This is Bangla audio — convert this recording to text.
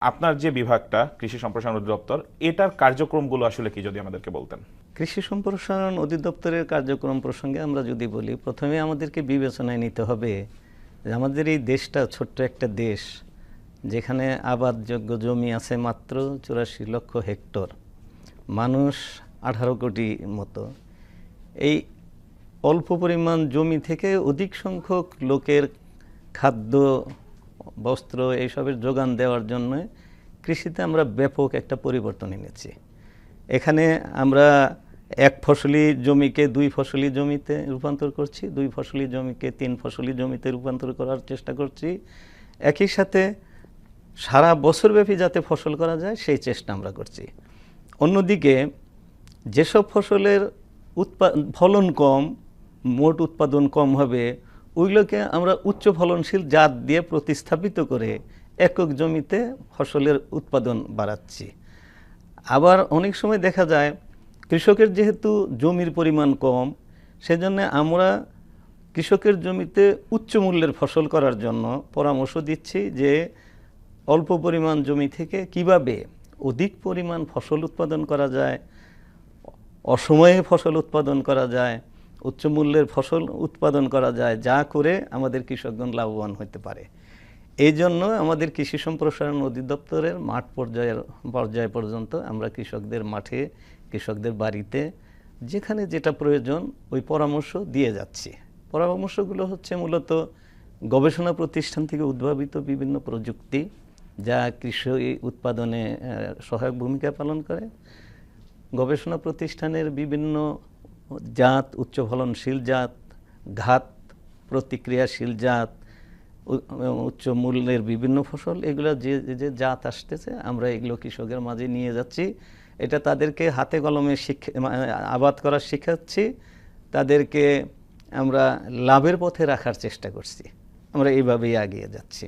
আপনার যে বিভাগটা কৃষি সম্প্রসারণ অধিদপ্তর, এটার কার্যক্রমগুলো আসলে কি, যদি আমাদেরকে বলতেন। কৃষি সম্প্রসারণ অধিদপ্তরের কার্যক্রম প্রসঙ্গে আমরা যদি বলি, প্রথমে আমাদেরকে বিবেচনায় নিতে হবে যে আমাদের এই দেশটা ছোট্ট একটা দেশ, যেখানে আবাদযোগ্য জমি আছে মাত্র 84 লক্ষ হেক্টর, মানুষ 18 কোটি মতো। এই অল্প পরিমাণ জমি থেকে অধিক সংখ্যক লোকের খাদ্য, বস্ত্র এইসবের যোগান দেওয়ার জন্য কৃষিতে আমরা ব্যাপক একটা পরিবর্তন এনেছি। এখানে আমরা এক ফসলি জমিকে দুই ফসলি জমিতে রূপান্তর করছি, দুই ফসলি জমিকে তিন ফসলি জমিতে রূপান্তর করার চেষ্টা করছি। একই সাথে সারা বছরব্যাপী যাতে ফসল করা যায় সেই চেষ্টা আমরা করছি। অন্যদিকে যেসব ফসলের ফলন কম, মোট উৎপাদন কম হবে, ওইগুলোকে আমরা উচ্চ ফলনশীল জাত দিয়ে প্রতিস্থাপিত করে একক জমিতে ফসলের উৎপাদন বাড়াচ্ছি। আবার অনেক সময় দেখা যায় কৃষকের যেহেতু জমির পরিমাণ কম, সেজন্য আমরা কৃষকের জমিতে উচ্চ মূল্যের ফসল করার জন্য পরামর্শ দিচ্ছি যে অল্প পরিমাণ জমি থেকে কিভাবে অধিক পরিমাণ ফসল উৎপাদন করা যায়, অসময়ে ফসল উৎপাদন করা যায়, উচ্চ মূল্যের ফসল উৎপাদন করা যায়, যা করে আমাদের কৃষকগণ লাভবান হতে পারে। এই জন্য আমাদের কৃষি সম্প্রসারণ অধিদপ্তরের মাঠ পর্যায় পর্যন্ত আমরা কৃষকদের মাঠে, কৃষকদের বাড়িতে যেখানে যেটা প্রয়োজন ওই পরামর্শ দিয়ে যাচ্ছি। পরামর্শগুলো হচ্ছে মূলত গবেষণা প্রতিষ্ঠান থেকে উদ্ভাবিত বিভিন্ন প্রযুক্তি, যা কৃষি উৎপাদনে সহায়ক ভূমিকা পালন করে। গবেষণা প্রতিষ্ঠানের বিভিন্ন জাত, উচ্চ ফলনশীল জাত, ঘাত প্রতিক্রিয়াশীল জাত, উচ্চ মূল্যের বিভিন্ন ফসল, এগুলো যে যে জাত আসতেছে আমরা এগুলো কৃষকের মাঝে নিয়ে যাচ্ছি। এটা তাদেরকে হাতে কলমে আবাদ করা শেখাচ্ছি, তাদেরকে আমরা লাভের পথে রাখার চেষ্টা করছি। আমরা এইভাবেই এগিয়ে যাচ্ছি।